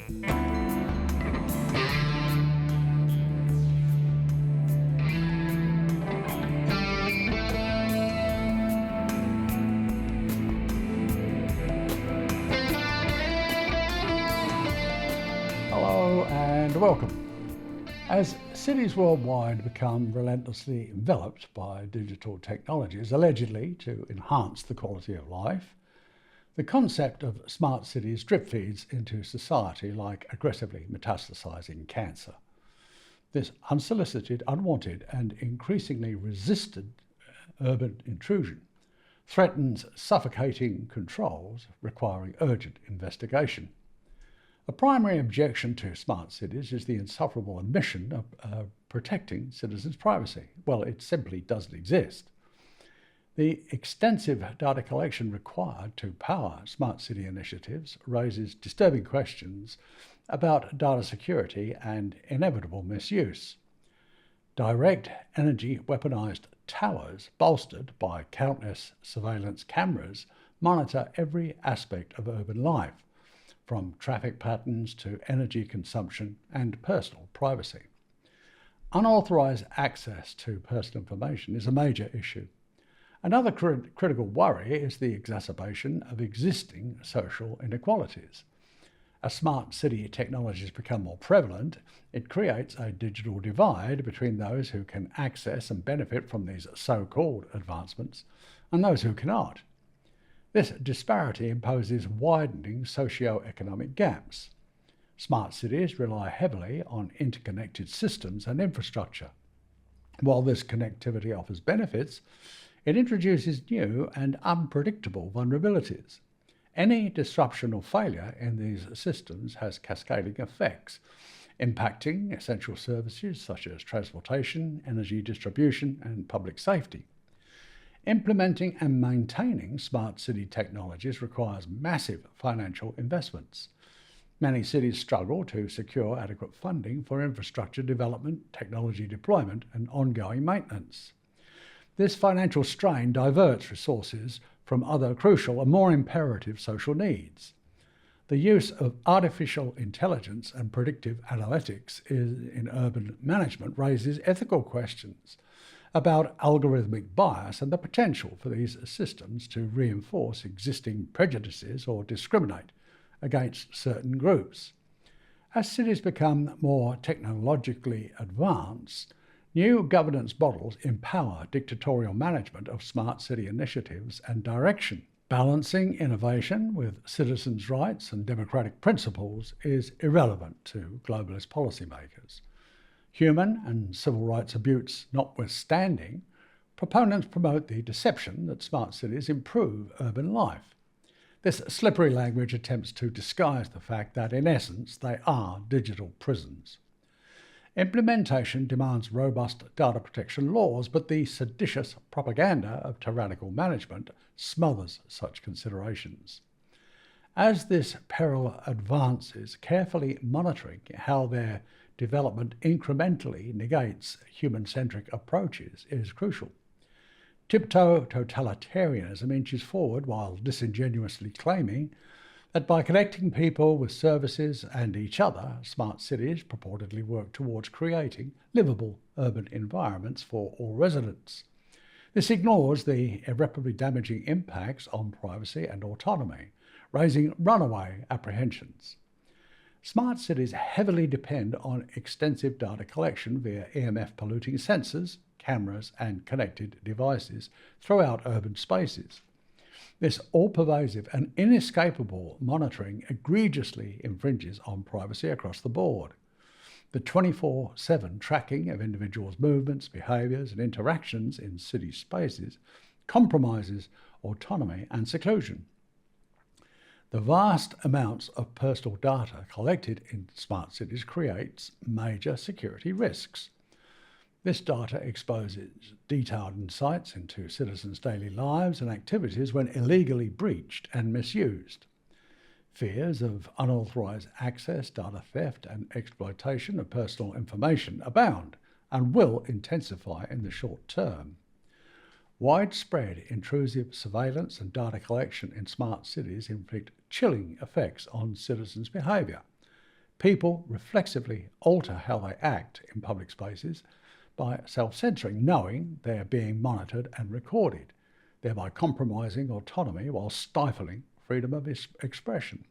Hello and welcome. As cities worldwide become relentlessly enveloped by digital technologies, allegedly to enhance the quality of life, the concept of smart cities drip feeds into society like aggressively metastasizing cancer. This unsolicited, unwanted, and increasingly resisted urban intrusion threatens suffocating controls requiring urgent investigation. A primary objection to smart cities is the insufferable omission of protecting citizens' privacy. Well, it simply doesn't exist. The extensive data collection required to power smart city initiatives raises disturbing questions about data security and inevitable misuse. Direct energy weaponized towers, bolstered by countless surveillance cameras, monitor every aspect of urban life, from traffic patterns to energy consumption and personal privacy. Unauthorized access to personal information is a major issue. Another critical worry is the exacerbation of existing social inequalities. As smart city technologies become more prevalent, it creates a digital divide between those who can access and benefit from these so-called advancements and those who cannot. This disparity imposes widening socio-economic gaps. Smart cities rely heavily on interconnected systems and infrastructure. While this connectivity offers benefits, it introduces new and unpredictable vulnerabilities. Any disruption or failure in these systems has cascading effects, impacting essential services such as transportation, energy distribution, and public safety. Implementing and maintaining smart city technologies requires massive financial investments. Many cities struggle to secure adequate funding for infrastructure development, technology deployment, and ongoing maintenance. This financial strain diverts resources from other crucial and more imperative social needs. The use of artificial intelligence and predictive analytics in urban management raises ethical questions about algorithmic bias and the potential for these systems to reinforce existing prejudices or discriminate against certain groups. As cities become more technologically advanced, new governance models empower dictatorial management of smart city initiatives and direction. Balancing innovation with citizens' rights and democratic principles is irrelevant to globalist policymakers. Human and civil rights abuse notwithstanding, proponents promote the deception that smart cities improve urban life. This slippery language attempts to disguise the fact that, in essence, they are digital prisons. Implementation demands robust data protection laws, but the seditious propaganda of tyrannical management smothers such considerations. As this peril advances, carefully monitoring how their development incrementally negates human-centric approaches is crucial. Tiptoe totalitarianism inches forward while disingenuously claiming that by connecting people with services and each other, smart cities purportedly work towards creating livable urban environments for all residents. This ignores the irreparably damaging impacts on privacy and autonomy, raising runaway apprehensions. Smart cities heavily depend on extensive data collection via EMF polluting sensors, cameras, and connected devices throughout urban spaces. This all-pervasive and inescapable monitoring egregiously infringes on privacy across the board. The 24/7 tracking of individuals' movements, behaviours, and interactions in city spaces compromises autonomy and seclusion. The vast amounts of personal data collected in smart cities creates major security risks. This data exposes detailed insights into citizens' daily lives and activities when illegally breached and misused. Fears of unauthorized access, data theft, and exploitation of personal information abound and will intensify in the short term. Widespread intrusive surveillance and data collection in smart cities inflict chilling effects on citizens' behaviour. People reflexively alter how they act in public spaces by self-censoring, knowing they are being monitored and recorded, thereby compromising autonomy while stifling freedom of expression.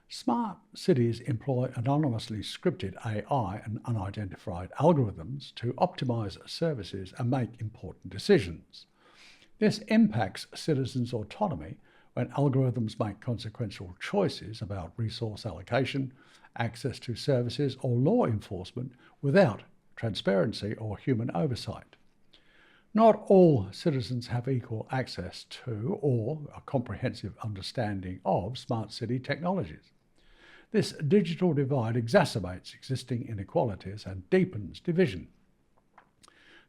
Smart cities employ anonymously scripted AI and unidentified algorithms to optimize services and make important decisions. This impacts citizens' autonomy when algorithms make consequential choices about resource allocation, access to services, or law enforcement without transparency or human oversight. Not all citizens have equal access to or a comprehensive understanding of smart city technologies. This digital divide exacerbates existing inequalities and deepens division.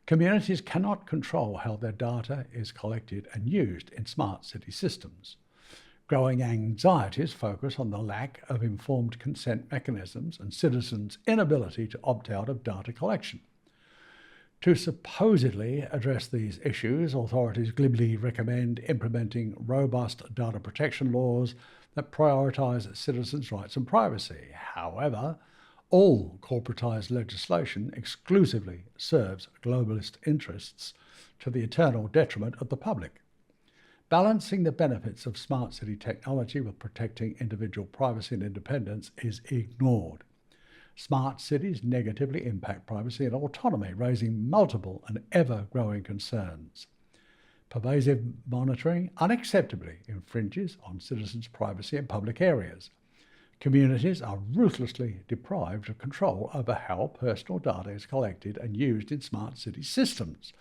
Communities cannot control how their data is collected and used in smart city systems. Growing anxieties focus on the lack of informed consent mechanisms and citizens' inability to opt out of data collection. To supposedly address these issues, authorities glibly recommend implementing robust data protection laws that prioritise citizens' rights and privacy. However, all corporatised legislation exclusively serves globalist interests to the eternal detriment of the public. Balancing the benefits of smart city technology with protecting individual privacy and independence is ignored. Smart cities negatively impact privacy and autonomy, raising multiple and ever-growing concerns. Pervasive monitoring unacceptably infringes on citizens' privacy in public areas. Communities are ruthlessly deprived of control over how personal data is collected and used in smart city systems.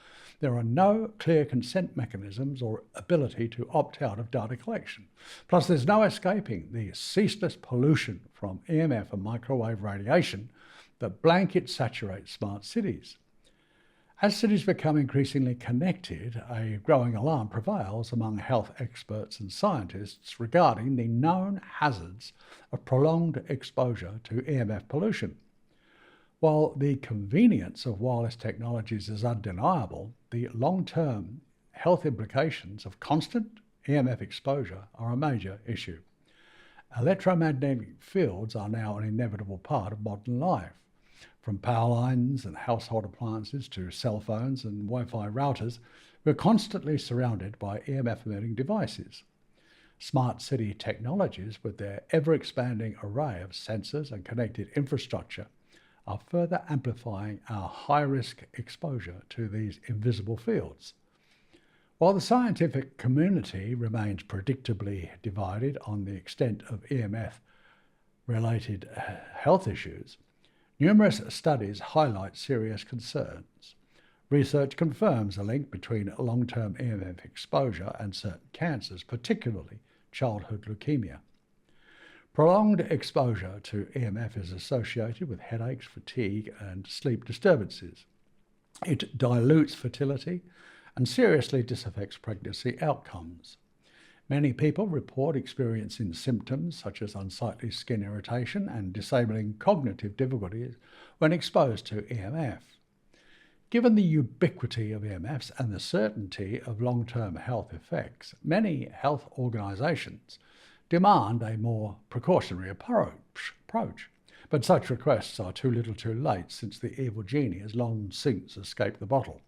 There are no clear consent mechanisms or ability to opt out of data collection. Plus, there's no escaping the ceaseless pollution from EMF and microwave radiation that blanket saturates smart cities. As cities become increasingly connected, a growing alarm prevails among health experts and scientists regarding the known hazards of prolonged exposure to EMF pollution. While the convenience of wireless technologies is undeniable, the long-term health implications of constant EMF exposure are a major issue. Electromagnetic fields are now an inevitable part of modern life. From power lines and household appliances to cell phones and Wi-Fi routers, we're constantly surrounded by EMF-emitting devices. Smart city technologies, with their ever-expanding array of sensors and connected infrastructure, are further amplifying our high-risk exposure to these invisible fields. While the scientific community remains predictably divided on the extent of EMF-related health issues, numerous studies highlight serious concerns. Research confirms a link between long-term EMF exposure and certain cancers, particularly childhood leukemia. Prolonged exposure to EMF is associated with headaches, fatigue, and sleep disturbances. It dilutes fertility and seriously disaffects pregnancy outcomes. Many people report experiencing symptoms such as unsightly skin irritation and disabling cognitive difficulties when exposed to EMF. Given the ubiquity of EMFs and the certainty of long-term health effects, many health organisations demand a more precautionary approach. But such requests are too little too late, since the evil genie has long since escaped the bottle.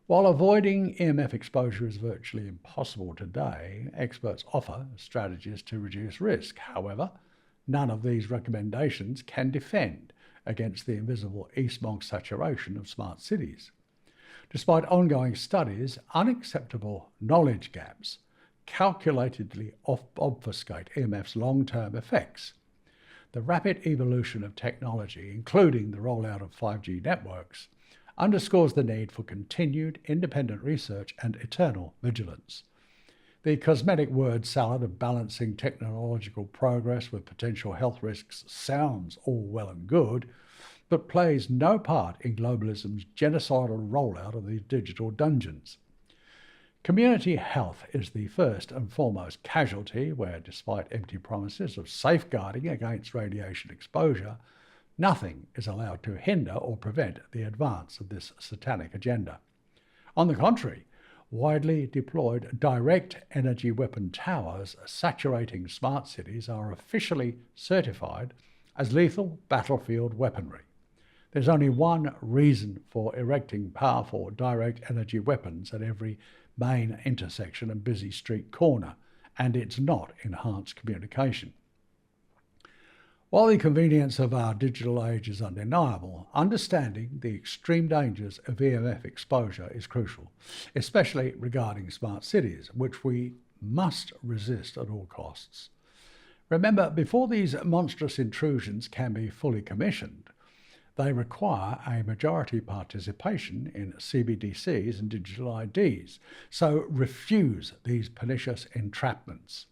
While avoiding EMF exposure is virtually impossible today, experts offer strategies to reduce risk. However, none of these recommendations can defend against the invisible e-smog saturation of smart cities. Despite ongoing studies, unacceptable knowledge gaps calculatedly obfuscate EMF's long-term effects. The rapid evolution of technology, including the rollout of 5G networks, underscores the need for continued independent research and eternal vigilance. The cosmetic word salad of balancing technological progress with potential health risks sounds all well and good, but plays no part in globalism's genocidal rollout of these digital dungeons. Community health is the first and foremost casualty where, despite empty promises of safeguarding against radiation exposure, nothing is allowed to hinder or prevent the advance of this satanic agenda. On the contrary, widely deployed direct energy weapon towers saturating smart cities are officially certified as lethal battlefield weaponry. There's only one reason for erecting powerful direct energy weapons at every main intersection and busy street corner, and it's not enhanced communication. While the convenience of our digital age is undeniable, understanding the extreme dangers of EMF exposure is crucial, especially regarding smart cities, which we must resist at all costs. Remember, before these monstrous intrusions can be fully commissioned, they require a majority participation in CBDCs and digital IDs, so refuse these pernicious entrapments.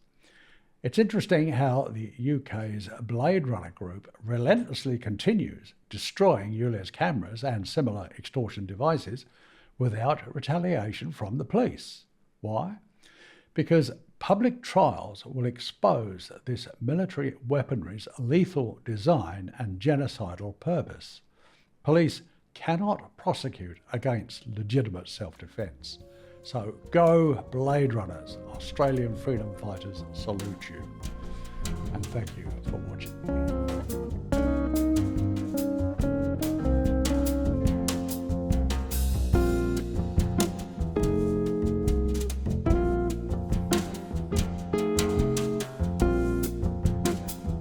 It's interesting how the UK's Blade Runner group relentlessly continues destroying ULEZ cameras and similar extortion devices without retaliation from the police. Why? Because public trials will expose this military weaponry's lethal design and genocidal purpose. Police cannot prosecute against legitimate self-defence. So go Blade Runners, Australian freedom fighters salute you. And thank you for watching.